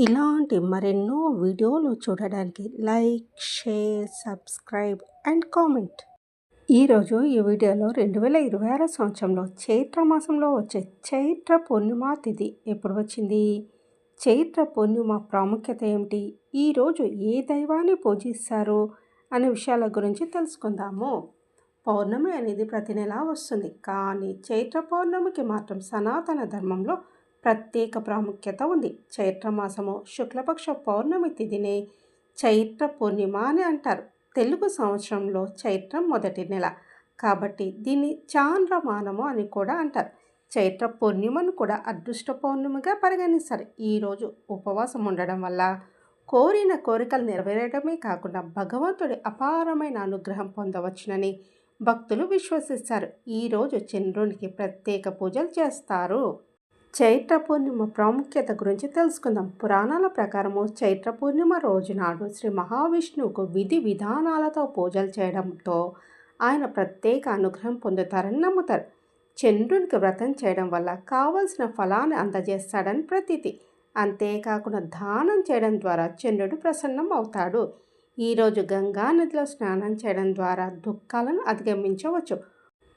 ఇలాంటి మరెన్నో వీడియోలు చూడడానికి like, share, subscribe and comment. ఈరోజు ఈ వీడియోలో 2026 సంవత్సరంలో చైత్ర మాసంలో వచ్చే చైత్ర పూర్ణిమ తిథి ఎప్పుడు వచ్చింది, చైత్ర పూర్ణిమ ప్రాముఖ్యత ఏమిటి, ఈరోజు ఏ దైవాన్ని పూజిస్తారు అనే విషయాల గురించి తెలుసుకుందాము. పౌర్ణమి అనేది ప్రతి నెలా వస్తుంది, కానీ చైత్ర పౌర్ణమికి మాత్రం సనాతన ధర్మంలో ప్రత్యేక ప్రాముఖ్యత ఉంది. చైత్రమాసము శుక్లపక్ష పౌర్ణమి తిథిని చైత్ర పూర్ణిమ అని అంటారు. తెలుగు సంవత్సరంలో చైత్రం మొదటి నెల కాబట్టి దీన్ని చాంద్రమానము అని కూడా అంటారు. చైత్ర పూర్ణిమను కూడా అదృష్ట పౌర్ణమిగా పరిగణిస్తారు. ఈరోజు ఉపవాసం ఉండడం వల్ల కోరిన కోరికలు నెరవేరడమే కాకుండా భగవంతుడి అపారమైన అనుగ్రహం పొందవచ్చునని భక్తులు విశ్వసిస్తారు. ఈరోజు చంద్రునికి ప్రత్యేక పూజలు చేస్తారు. చైత్ర పూర్ణిమ ప్రాముఖ్యత గురించి తెలుసుకుందాం. పురాణాల ప్రకారము చైత్ర పూర్ణిమ రోజు నాడు శ్రీ మహావిష్ణువుకు విధి విధానాలతో పూజలు చేయడంతో ఆయన ప్రత్యేక అనుగ్రహం పొందుతారని నమ్ముతారు. చంద్రునికి వ్రతం చేయడం వల్ల కావలసిన ఫలాన్ని అందజేస్తాడని ప్రతీతి. అంతేకాకుండా దానం చేయడం ద్వారా చంద్రుడు ప్రసన్నం అవుతాడు. ఈరోజు గంగా నదిలో స్నానం చేయడం ద్వారా దుఃఖాలను అధిగమించవచ్చు.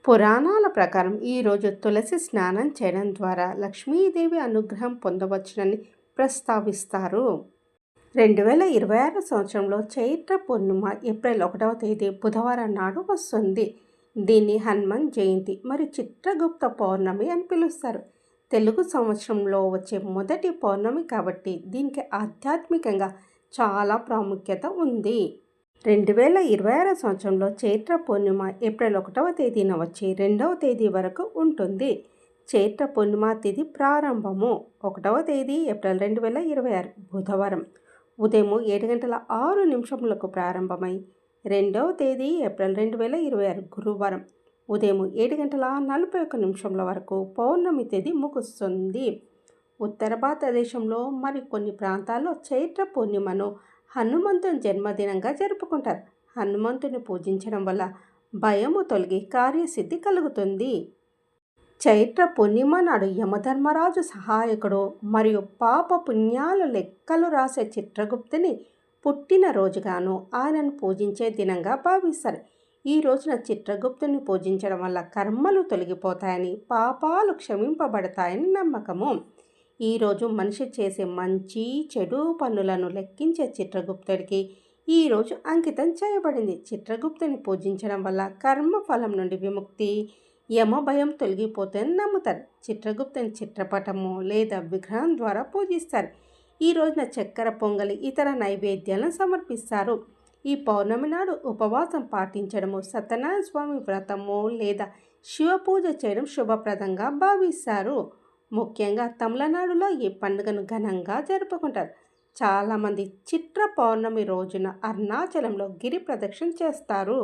పురాణాల ప్రకారం ఈరోజు తులసి స్నానం చేయడం ద్వారా లక్ష్మీదేవి అనుగ్రహం పొందవచ్చునని ప్రస్తావిస్తారు. 2026 సంవత్సరంలో చైత్ర పూర్ణిమ ఏప్రిల్ 1వ తేదీ బుధవారం నాడు వస్తుంది. దీన్ని హనుమాన్ జయంతి మరియు చిత్రగుప్త పౌర్ణమి అని పిలుస్తారు. తెలుగు సంవత్సరంలో వచ్చే మొదటి పౌర్ణమి కాబట్టి దీనికి ఆధ్యాత్మికంగా చాలా ప్రాముఖ్యత ఉంది. 2026 సంవత్సరంలో చైత్ర పూర్ణిమ ఏప్రిల్ 1వ తేదీన వచ్చి 2వ తేదీ వరకు ఉంటుంది. చైత్ర పూర్ణిమ తిథి ప్రారంభము 1వ తేదీ ఏప్రిల్ 2026 బుధవారం ఉదయం 7:06 ప్రారంభమై 2వ తేదీ ఏప్రిల్ 2026 గురువారం ఉదయం 7:41 వరకు పౌర్ణమి తేదీ ముగుస్తుంది. ఉత్తర భారతదేశంలో కొన్ని ప్రాంతాల్లో చైత్ర పూర్ణిమను హనుమంతుని జన్మదినంగా జరుపుకుంటారు. హనుమంతుని పూజించడం వల్ల భయము తొలగి కార్యసిద్ధి కలుగుతుంది. చైత్ర పూర్ణిమ నాడు యమధర్మరాజు సహాయకుడు మరియు పాప పుణ్యాలు లెక్కలు రాసే చిత్రగుప్తుని పుట్టినరోజుగాను ఆయనను పూజించే దినంగా భావిస్తారు. ఈ రోజున చిత్రగుప్తుని పూజించడం వల్ల కర్మలు తొలగిపోతాయని, పాపాలు క్షమింపబడతాయని నమ్మకము. ఈరోజు మనిషి చేసే మంచి చెడు పనులను లెక్కించే చిత్రగుప్తుడికి ఈరోజు అంకితం చేయబడింది. చిత్రగుప్తుని పూజించడం వల్ల కర్మఫలం నుండి విముక్తి, యమ భయం తొలగిపోతుందని నమ్ముతారు. చిత్రగుప్తుని చిత్రపటము లేదా విగ్రహం ద్వారా పూజిస్తారు. ఈ రోజున చక్కెర పొంగలి, ఇతర నైవేద్యాలను సమర్పిస్తారు. ఈ పౌర్ణమి నాడు ఉపవాసం పాటించడము, సత్యనారాయణ స్వామి వ్రతము లేదా శివ పూజ చేయడం శుభప్రదంగా భావిస్తారు. ముఖ్యంగా తమిళనాడులో ఈ పండుగను ఘనంగా జరుపుకుంటారు. చాలామంది చిత్ర పౌర్ణమి రోజున అరుణాచలంలో గిరి ప్రదక్షిణ చేస్తారు.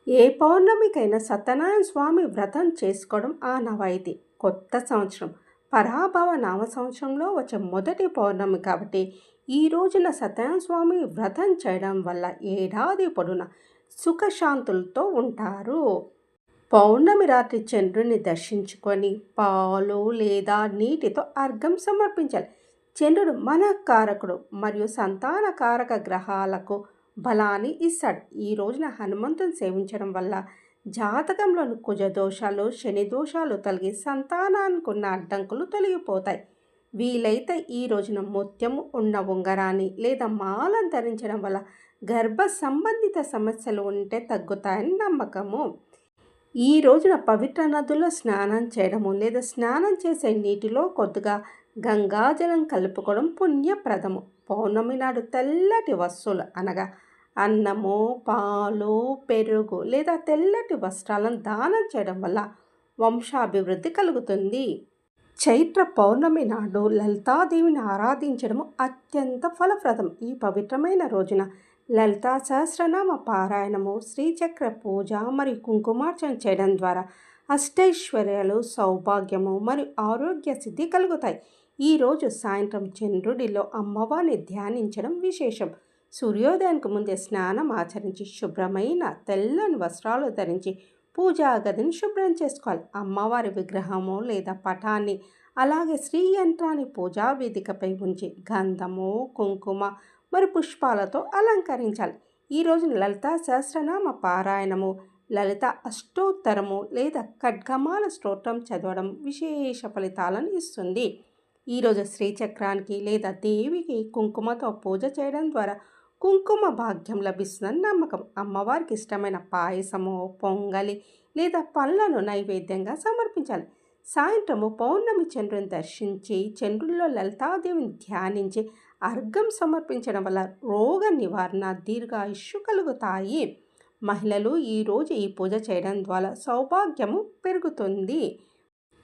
ఏ పౌర్ణమికైనా సత్యనారాయణ స్వామి వ్రతం చేసుకోవడం ఆనవాయితీ. కొత్త సంవత్సరం పరాభవ నామ సంవత్సరంలో వచ్చే మొదటి పౌర్ణమి కాబట్టి ఈ రోజున సత్యనారాయణ స్వామి వ్రతం చేయడం వల్ల ఏడాది పొడవునా సుఖశాంతులతో ఉంటారు. పౌర్ణమి రాత్రి చంద్రుని దర్శించుకొని పాలు లేదా నీటితో అర్ఘ్యం సమర్పించాలి. చంద్రుడు మనఃకారకుడు మరియు సంతానకారక గ్రహాలకు బలాన్ని ఇస్తాడు. ఈ రోజున హనుమంతుని సేవించడం వల్ల జాతకంలోని కుజదోషాలు, శని దోషాలు తొలగి సంతానానికి ఉన్న అడ్డంకులు తొలగిపోతాయి. వీలైతే ఈ రోజున ముత్యము ఉన్న ఉంగరాన్ని లేదా మాలను ధరించడం వల్ల గర్భ సంబంధిత సమస్యలు ఉంటే తగ్గుతాయని నమ్మకము. ఈ రోజున పవిత్ర నదుల్లో స్నానం చేయడము లేదా స్నానం చేసే నీటిలో కొద్దిగా గంగాజలం కలుపుకోవడం పుణ్యప్రదము. పౌర్ణమి నాడు తెల్లటి వస్తువులు అనగా అన్నము, పాలు, పెరుగు లేదా తెల్లటి వస్త్రాలను దానం చేయడం వల్ల వంశాభివృద్ధి కలుగుతుంది. చైత్ర పౌర్ణమి నాడు లలితాదేవిని ఆరాధించడము అత్యంత ఫలప్రదం. ఈ పవిత్రమైన రోజున లలితా సహస్రనామ పారాయణము, శ్రీచక్ర పూజ మరియు కుంకుమార్చన చేయడం ద్వారా అష్టైశ్వర్యాలు, సౌభాగ్యము మరియు ఆరోగ్య సిద్ధి కలుగుతాయి. ఈరోజు సాయంత్రం చంద్రుడిలో అమ్మవారిని ధ్యానించడం విశేషం. సూర్యోదయానికి ముందే స్నానం ఆచరించి శుభ్రమైన తెల్లని వస్త్రాలు ధరించి పూజా గదిని శుభ్రం చేసుకోవాలి. అమ్మవారి విగ్రహము లేదా పటాన్ని అలాగే శ్రీ యంత్రాన్ని పూజా వేదికపై ఉంచి గంధము, కుంకుమ మరి పుష్పాలతో అలంకరించాలి. ఈ రోజున లలితా సహస్రనామ పారాయణము, లలిత అష్టోత్తరము లేదా ఖడ్గమాల స్తోత్రం చదవడం విశేష ఫలితాలను ఇస్తుంది. ఈరోజు శ్రీచక్రానికి లేదా దేవికి కుంకుమతో పూజ చేయడం ద్వారా కుంకుమ భాగ్యం లభిస్తుందని నమ్మకం. అమ్మవారికి ఇష్టమైన పాయసము, పొంగలి లేదా పళ్ళను నైవేద్యంగా సమర్పించాలి. సాయంత్రము పౌర్ణమి చంద్రుని దర్శించి చంద్రుల్లో లలితాదేవిని ధ్యానించి అర్ఘ్యం సమర్పించడం వల్ల రోగ నివారణ, దీర్ఘాయుష్యు కలుగుతాయి. మహిళలు ఈరోజు ఈ పూజ చేయడం ద్వారా సౌభాగ్యము పెరుగుతుంది.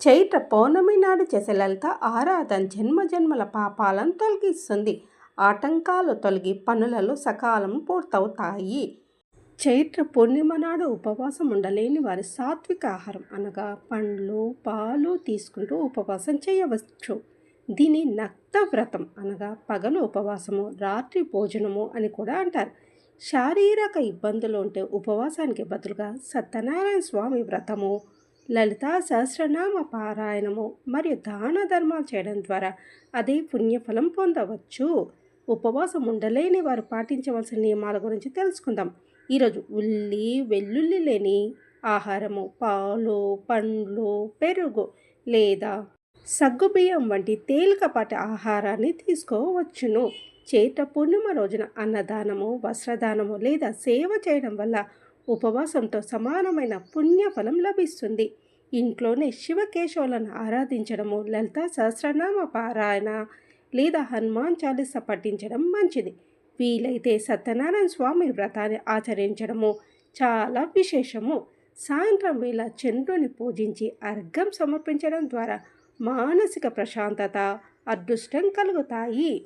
చైత్ర పౌర్ణమి నాడు చేసే లలిత ఆరాధన జన్మజన్మల పాపాలను తొలగిస్తుంది. ఆటంకాలు తొలగి పనులలో సకాలం పూర్తవుతాయి. చైత్ర పూర్ణిమ నాడు ఉపవాసం ఉండలేని వారి సాత్విక ఆహారం అనగా పండ్లు, పాలు తీసుకుంటూ ఉపవాసం చేయవచ్చు. దీని నక్త వ్రతం అనగా పగలు ఉపవాసము, రాత్రి భోజనము అని కూడా అంటారు. శారీరక ఇబ్బందులు ఉంటే ఉపవాసానికి బదులుగా సత్యనారాయణ స్వామి వ్రతము, లలితా సహస్రనామ పారాయణము మరియు దాన ధర్మాలు చేయడం ద్వారా అదే పుణ్యఫలం పొందవచ్చు. ఉపవాసం ఉండలేని వారు పాటించవలసిన నియమాల గురించి తెలుసుకుందాం. ఈరోజు ఉల్లి, వెల్లుల్లి లేని ఆహారము, పాలు, పండ్లు, పెరుగు లేదా సగ్గుబియ్యం వంటి తేలికపాటి ఆహారాన్ని తీసుకోవచ్చును. చైత్ర పూర్ణిమ రోజున అన్నదానము, వస్త్రదానము లేదా సేవ చేయడం వల్ల ఉపవాసంతో సమానమైన పుణ్యఫలం లభిస్తుంది. ఇంట్లోనే శివకేశవులను ఆరాధించడము, లలితా సహస్రనామ పారాయణ లేదా హనుమాన్ చాలీసా పఠించడం మంచిది. వీలైతే సత్యనారాయణ స్వామి వ్రతాన్ని ఆచరించడము చాలా విశేషము. సాయంత్రం వేళ చంద్రుని పూజించి అర్ఘ్యం సమర్పించడం ద్వారా మానసిక ప్రశాంతత, అదృష్టం కలుగుతాయి.